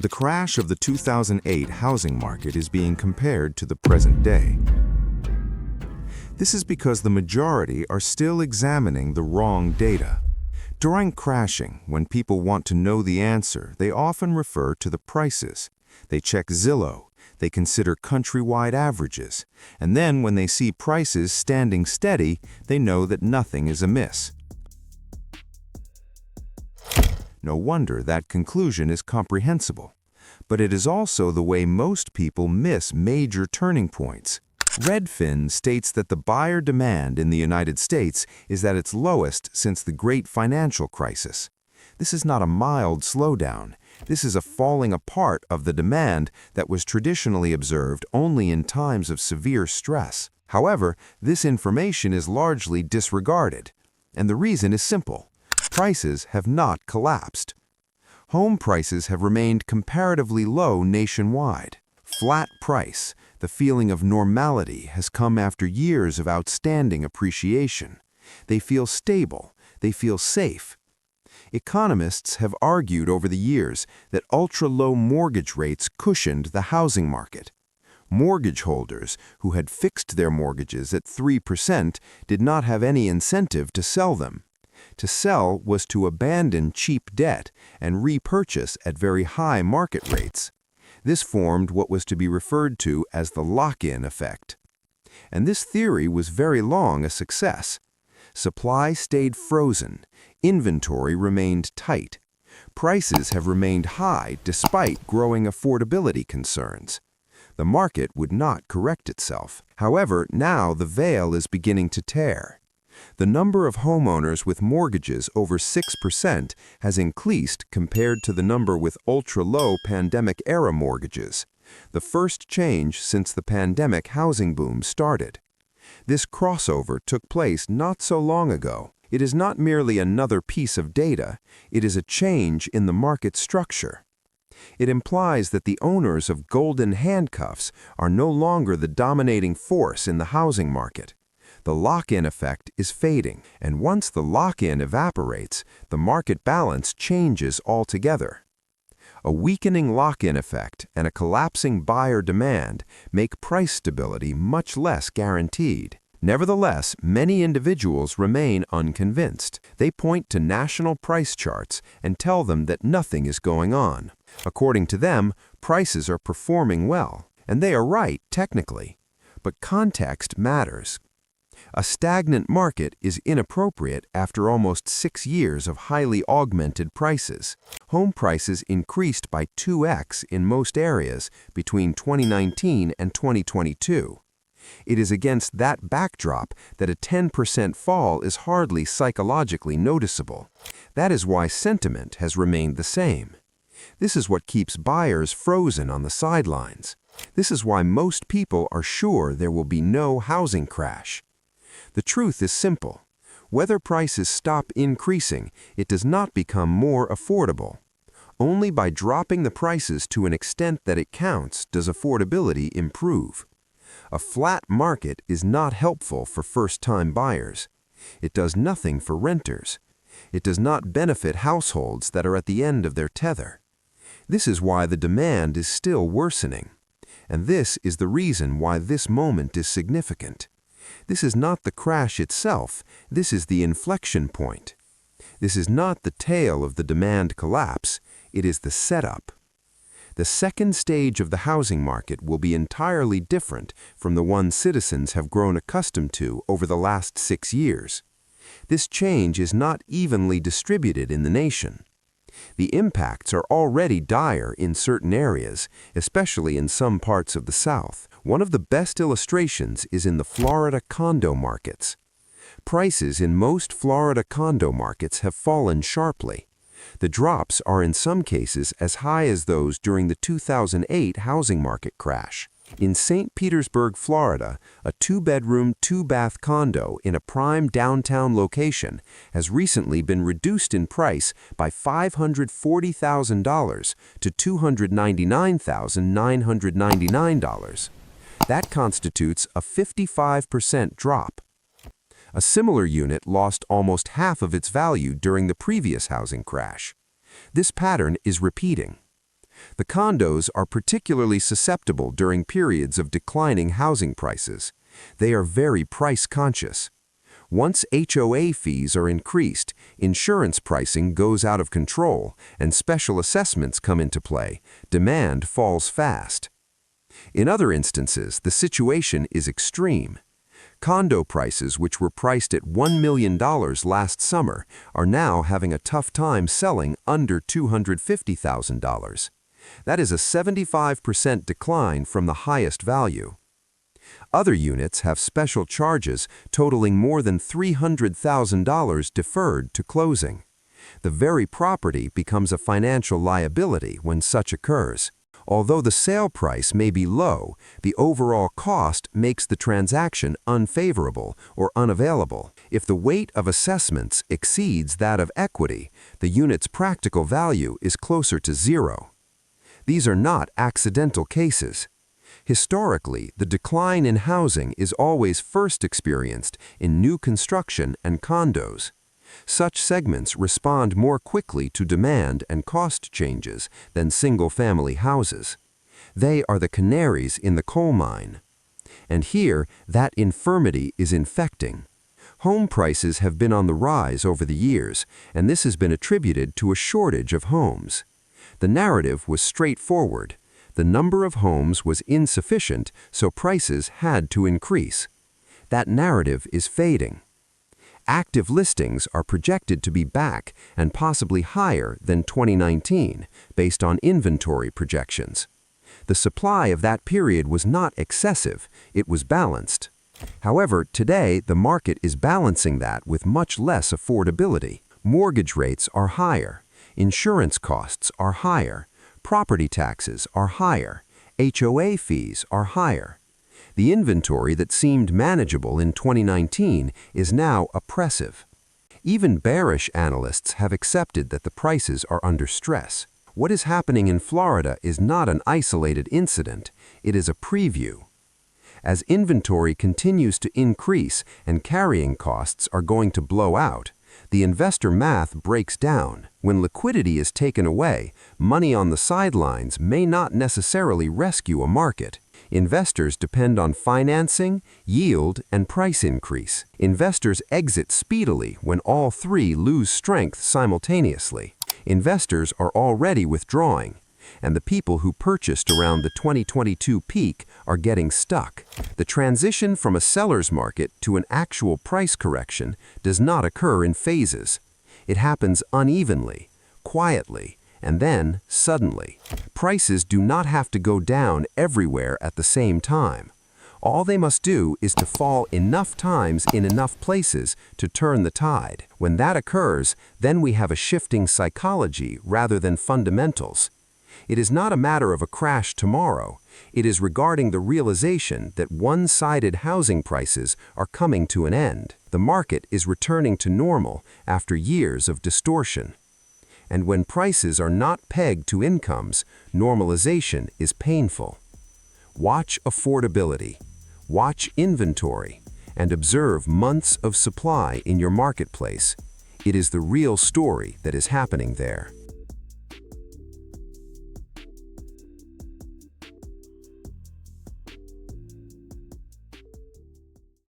The crash of the 2008 housing market is being compared to the present day. This is because the majority are still examining the wrong data. During crashing, when people want to know the answer, they often refer to the prices. They check Zillow, they consider countrywide averages, and then when they see prices standing steady, they know that nothing is amiss. No wonder that conclusion is comprehensible. But it is also the way most people miss major turning points. Redfin states that the buyer demand in the United States is at its lowest since the great financial crisis. This is not a mild slowdown. This is a falling apart of the demand that was traditionally observed only in times of severe stress. However, this information is largely disregarded, and the reason is simple. Prices have not collapsed. Home prices have remained comparatively low nationwide. Flat price, the feeling of normality, has come after years of outstanding appreciation. They feel stable, they feel safe. Economists have argued over the years that ultra-low mortgage rates cushioned the housing market. Mortgage holders who had fixed their mortgages at 3% did not have any incentive to sell them. To sell was to abandon cheap debt and repurchase at very high market rates. This formed what was to be referred to as the lock-in effect. And this theory was very long a success. Supply stayed frozen, inventory remained tight. Prices have remained high despite growing affordability concerns. The market would not correct itself. However, now the veil is beginning to tear. The number of homeowners with mortgages over 6% has increased compared to the number with ultra-low pandemic-era mortgages, the first change since the pandemic housing boom started. This crossover took place not so long ago. It is not merely another piece of data, it is a change in the market structure. It implies that the owners of golden handcuffs are no longer the dominating force in the housing market. The lock-in effect is fading, and once the lock-in evaporates, the market balance changes altogether. A weakening lock-in effect and a collapsing buyer demand make price stability much less guaranteed. Nevertheless, many individuals remain unconvinced. They point to national price charts and tell them that nothing is going on. According to them, prices are performing well, and they are right technically. But context matters. A stagnant market is inappropriate after almost 6 years of highly augmented prices. Home prices increased by 2x in most areas between 2019 and 2022. It is against that backdrop that a 10% fall is hardly psychologically noticeable. That is why sentiment has remained the same. This is what keeps buyers frozen on the sidelines. This is why most people are sure there will be no housing crash. The truth is simple. Whether prices stop increasing, it does not become more affordable. Only by dropping the prices to an extent that it counts does affordability improve. A flat market is not helpful for first-time buyers. It does nothing for renters. It does not benefit households that are at the end of their tether. This is why the demand is still worsening. And this is the reason why this moment is significant. This is not the crash itself, this is the inflection point. This is not the tail of the demand collapse, it is the setup. The second stage of the housing market will be entirely different from the one citizens have grown accustomed to over the last 6 years. This change is not evenly distributed in the nation. The impacts are already dire in certain areas, especially in some parts of the South. One of the best illustrations is in the Florida condo markets. Prices in most Florida condo markets have fallen sharply. The drops are in some cases as high as those during the 2008 housing market crash. In St. Petersburg, Florida, a 2-bedroom, 2-bath condo in a prime downtown location has recently been reduced in price by $540,000 to $299,999. That constitutes a 55% drop. A similar unit lost almost half of its value during the previous housing crash. This pattern is repeating. The condos are particularly susceptible during periods of declining housing prices. They are very price-conscious. Once HOA fees are increased, insurance pricing goes out of control, and special assessments come into play. Demand falls fast. In other instances, the situation is extreme. Condo prices, which were priced at $1 million last summer, are now having a tough time selling under $250,000. That is a 75% decline from the highest value. Other units have special charges totaling more than $300,000 deferred to closing. The very property becomes a financial liability when such occurs. Although the sale price may be low, the overall cost makes the transaction unfavorable or unavailable. If the weight of assessments exceeds that of equity, the unit's practical value is closer to zero. These are not accidental cases. Historically, the decline in housing is always first experienced in new construction and condos. Such segments respond more quickly to demand and cost changes than single-family houses. They are the canaries in the coal mine. And here, that infirmity is infecting. Home prices have been on the rise over the years, and this has been attributed to a shortage of homes. The narrative was straightforward. The number of homes was insufficient, so prices had to increase. That narrative is fading. Active listings are projected to be back and possibly higher than 2019, based on inventory projections. The supply of that period was not excessive, it was balanced. However, today the market is balancing that with much less affordability. Mortgage rates are higher, insurance costs are higher, property taxes are higher, HOA fees are higher. The inventory that seemed manageable in 2019 is now oppressive. Even bearish analysts have accepted that the prices are under stress. What is happening in Florida is not an isolated incident, it is a preview. As inventory continues to increase and carrying costs are going to blow out, the investor math breaks down. When liquidity is taken away, money on the sidelines may not necessarily rescue a market. Investors depend on financing, yield, and price increase. Investors exit speedily when all three lose strength simultaneously. Investors are already withdrawing, and the people who purchased around the 2022 peak are getting stuck. The transition from a seller's market to an actual price correction does not occur in phases. It happens unevenly, quietly, and then suddenly. Prices do not have to go down everywhere at the same time. All they must do is to fall enough times in enough places to turn the tide. When that occurs, then we have a shifting psychology rather than fundamentals. It is not a matter of a crash tomorrow. It is regarding the realization that one-sided housing prices are coming to an end. The market is returning to normal after years of distortion. And when prices are not pegged to incomes, normalization is painful. Watch affordability, watch inventory, and observe months of supply in your marketplace. It is the real story that is happening there.